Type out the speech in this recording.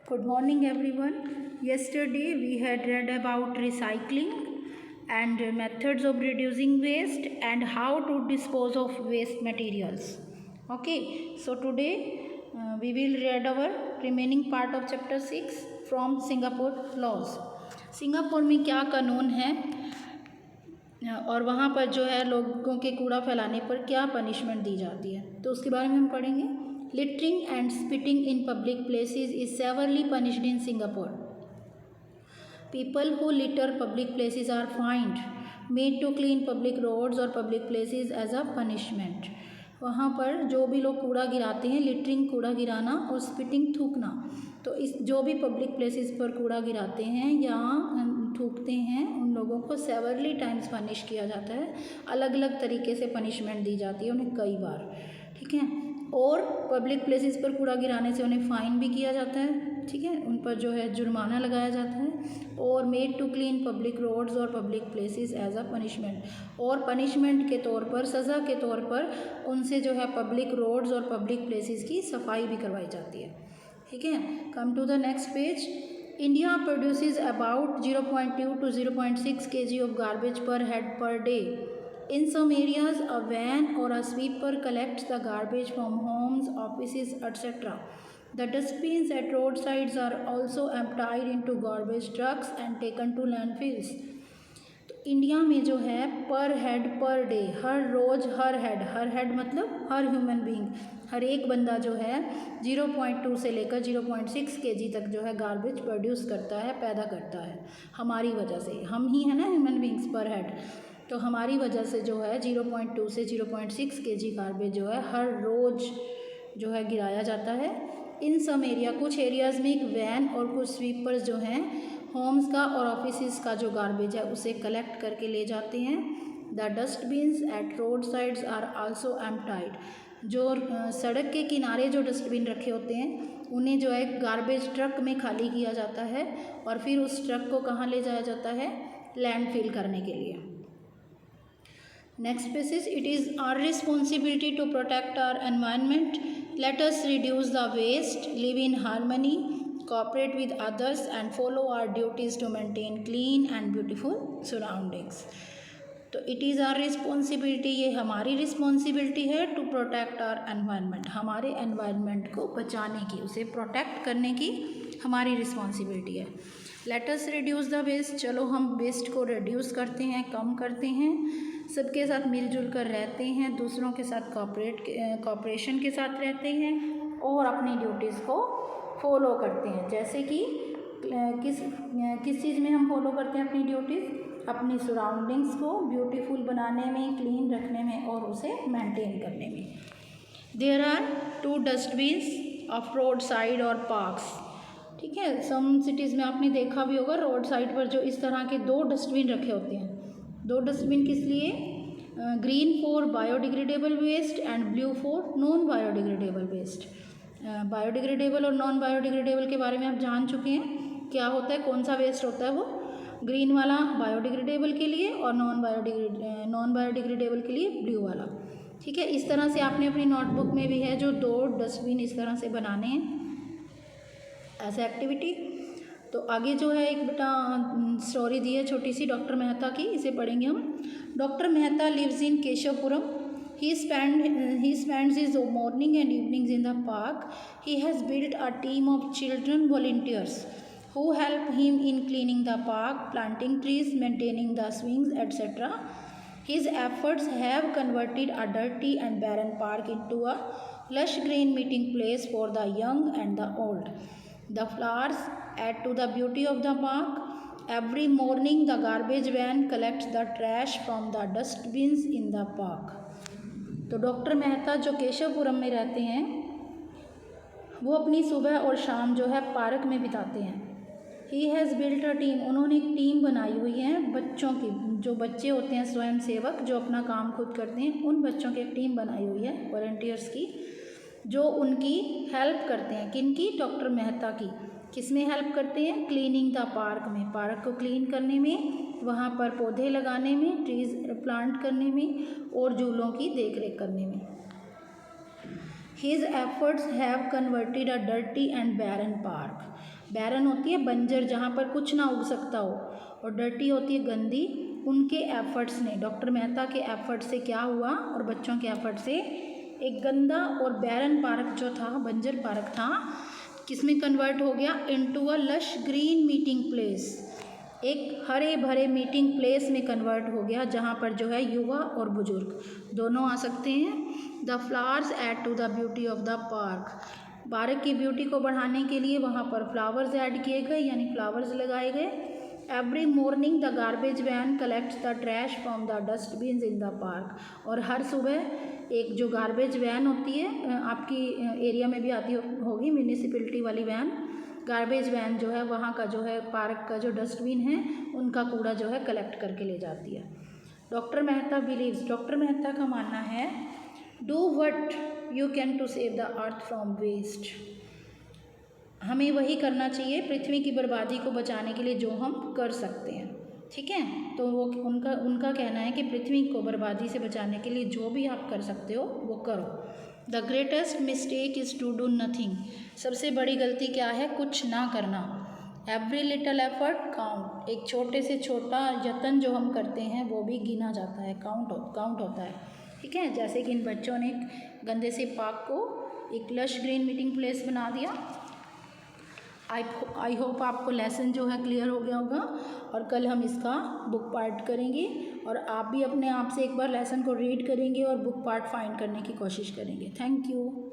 Good morning everyone. Yesterday we had read about recycling and methods of reducing waste and how to dispose of waste materials. Okay, so today we will read our remaining part of chapter 6 from Singapore laws. Singapore में क्या कानून है और वहाँ पर जो है लोगों के कूड़ा फैलाने पर क्या पनिशमेंट दी जाती है, तो उसके बारे में हम पढ़ेंगे. Littering and spitting in public places is severely punished in Singapore. People who litter public places are fined, made to clean public roads or public places as a punishment. वहाँ पर जो भी लोग कूड़ा गिराते हैं, लिटरिंग कूड़ा गिराना और स्पिटिंग थूकना, तो इस जो भी पब्लिक प्लेसेस पर कूड़ा गिराते हैं या थूकते हैं उन लोगों को सेवरली टाइम्स पनिश किया जाता है. अलग अलग तरीके से पनिशमेंट दी जाती है उन्हें कई बार. ठीक है. और पब्लिक प्लेसेस पर कूड़ा गिराने से उन्हें फ़ाइन भी किया जाता है. ठीक है. उन पर जो है जुर्माना लगाया जाता है. और made to clean public roads और public places as a punishment, और पनिशमेंट के तौर पर, सज़ा के तौर पर उनसे जो है पब्लिक रोड्स और पब्लिक प्लेसेस की सफाई भी करवाई जाती है. ठीक है. Come to the next page. India produces about 0.2 to 0.6 kg of garbage per head per day. In some areas, a van or a sweeper collects the garbage from homes, offices, etc. The dustbins at roadsides are also emptied into garbage trucks and taken to landfills. तो India में जो है पर head per day, हर रोज़ हर head मतलब हर human being, हर एक बंदा जो है 0.2 से लेकर 0.6 kg तक जो है गार्बेज प्रोड्यूस करता है, पैदा करता है. हमारी वजह से, हम ही है ना ह्यूमन बीइंग्स पर हेड, तो हमारी वजह से जो है 0.2 से 0.6 kg गार्बेज जो है हर रोज़ जो है गिराया जाता है. इन सम एरिया, कुछ एरियाज़ में एक वैन और कुछ स्वीपर्स जो हैं होम्स का और ऑफिस का जो गार्बेज है उसे कलेक्ट करके ले जाते हैं. The dustbins at road sides are also emptied. जो सड़क के किनारे जो डस्टबिन रखे होते हैं उन्हें जो है गार्बेज ट्रक में खाली किया जाता है और फिर उस ट्रक को कहाँ ले जाया जाता है, लैंडफिल करने के लिए. Next passage. It is our responsibility to protect our environment. Let us reduce the waste, live in harmony, cooperate with others and follow our duties to maintain clean and beautiful surroundings. तो it is our responsibility, ये हमारी responsibility है, to protect our environment, हमारे environment को बचाने की, उसे protect करने की हमारी रिस्पॉन्सिबिलिटी है. Let us reduce the waste. चलो हम वेस्ट को रिड्यूस करते हैं, कम करते हैं, सबके साथ मिलजुल कर रहते हैं, दूसरों के साथ कॉपरेशन के साथ रहते हैं और अपनी ड्यूटीज़ को फॉलो करते हैं. जैसे कि किस चीज़ में हम फॉलो करते हैं अपनी ड्यूटीज़, अपनी सराउंडिंग्स को ब्यूटीफुल बनाने में, क्लीन रखने में और उसे मेंटेन करने में. There are 2 dustbins of road side और पार्क्स. ठीक है. सम सिटीज़ में आपने देखा भी होगा रोड साइड पर जो इस तरह के 2 डस्टबिन रखे होते हैं. 2 डस्टबिन किस लिए? Green for biodegradable waste and blue for non biodegradable waste. Biodegradable और नॉन बायोडिग्रेडेबल के बारे में आप जान चुके हैं. क्या होता है, कौन सा वेस्ट होता है वो? ग्रीन वाला बायोडिग्रेडेबल के लिए और नॉन बायोडिग्रेडेबल के लिए ब्लू वाला. ठीक है. इस तरह से आपने अपनी नोटबुक में भी है जो 2 डस्टबिन इस तरह से बनाने हैं ऐसे एक्टिविटी. तो आगे जो है एक बेटा स्टोरी दी है छोटी सी डॉक्टर मेहता की, इसे पढ़ेंगे हम. Doctor Mehta lives in Keshavpuram. He spends his morning and evenings in the park. He has built a team of children volunteers who help him in cleaning the park, planting trees, maintaining the swings, etc. His efforts have converted a dirty and barren park into a lush green meeting place for the young and the old. The flowers add to the beauty of the park. Every morning the garbage van collects the trash from the dustbins in the park. तो doctor Mehta जो केशवपुरम में रहते हैं वो अपनी सुबह और शाम जो है पार्क में बिताते हैं. He has built a team. उन्होंने एक टीम बनाई हुई है बच्चों की, जो बच्चे होते हैं स्वयं सेवक जो अपना काम खुद करते हैं, उन बच्चों की एक टीम बनाई हुई है वॉलंटियर्स की, जो उनकी हेल्प करते हैं. किनकी? डॉक्टर मेहता की. किस में हेल्प करते हैं? क्लीनिंग द पार्क में, पार्क को क्लीन करने में, वहाँ पर पौधे लगाने में, ट्रीज प्लांट करने में और झूलों की देखरेख करने में. His efforts have converted a dirty and barren park. बैरन होती है बंजर, जहाँ पर कुछ ना उग सकता हो, और डर्टी होती है गंदी। उनके एफर्ट्स ने, डॉक्टर मेहता के एफर्ट से क्या हुआ, और बच्चों के एफर्ट से एक गंदा और बैरन पार्क जो था, बंजर पार्क था, किसमें कन्वर्ट हो गया, into a lush green meeting place, एक हरे भरे मीटिंग प्लेस में कन्वर्ट हो गया, जहाँ पर जो है युवा और बुजुर्ग दोनों आ सकते हैं। The flowers add to the beauty of the park की ब्यूटी को बढ़ाने के लिए वहाँ पर फ्लावर्स ऐड किए गए, यानी फ्लावर्स लगाए गए। Every morning the garbage van collects the trash from the dustbins in the park, और हर सुबह एक जो गार्बेज वैन होती है, आपकी एरिया में भी आती होगी म्यूनिसिपैलिटी वाली वैन, गार्बेज वैन जो है वहाँ का जो है पार्क का जो डस्टबिन है उनका कूड़ा जो है कलेक्ट करके ले जाती है। Doctor Mehta believes, doctor Mehta का मानना है, do what you can to save the earth from waste, हमें वही करना चाहिए पृथ्वी की बर्बादी को बचाने के लिए जो हम कर सकते हैं। ठीक है, तो वो उनका कहना है कि पृथ्वी को बर्बादी से बचाने के लिए जो भी आप कर सकते हो वो करो। The greatest mistake is to do nothing, सबसे बड़ी गलती क्या है, कुछ ना करना। एवरी लिटल एफर्ट काउंट, एक छोटे से छोटा यत्न जो हम करते हैं वो भी गिना जाता है, काउंट होता है। ठीक है, जैसे कि इन बच्चों ने गंदे से पार्क को एक लश ग्रीन मीटिंग प्लेस बना दिया। आई होप आपको लेसन जो है क्लियर हो गया होगा, और कल हम इसका बुक पार्ट करेंगे, और आप भी अपने आप से एक बार लेसन को रीड करेंगे और बुक पार्ट फाइंड करने की कोशिश करेंगे। Thank you.